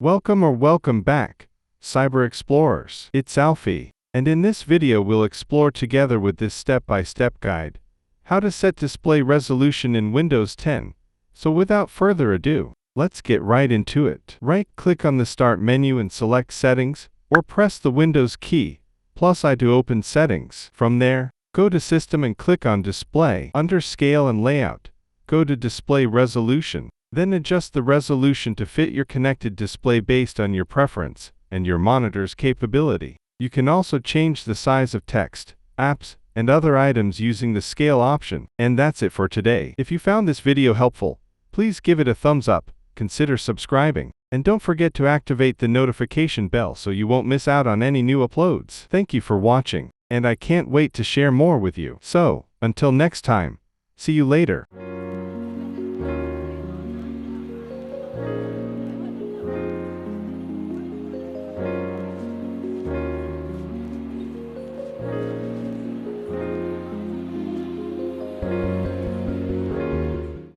Welcome back, Cyber Explorers. It's Alfie, and in this video we'll explore together with this step-by-step guide, how to set display resolution in Windows 10. So without further ado, let's get right into it. Right-click on the Start menu and select Settings, or press the Windows key, +I to open Settings. From there, go to System and click on Display. Under Scale and Layout, go to Display Resolution. Then adjust the resolution to fit your connected display based on your preference and your monitor's capability. You can also change the size of text, apps, and other items using the scale option. And that's it for today. If you found this video helpful, please give it a thumbs up, consider subscribing, and don't forget to activate the notification bell so you won't miss out on any new uploads. Thank you for watching, and I can't wait to share more with you. So, until next time, see you later.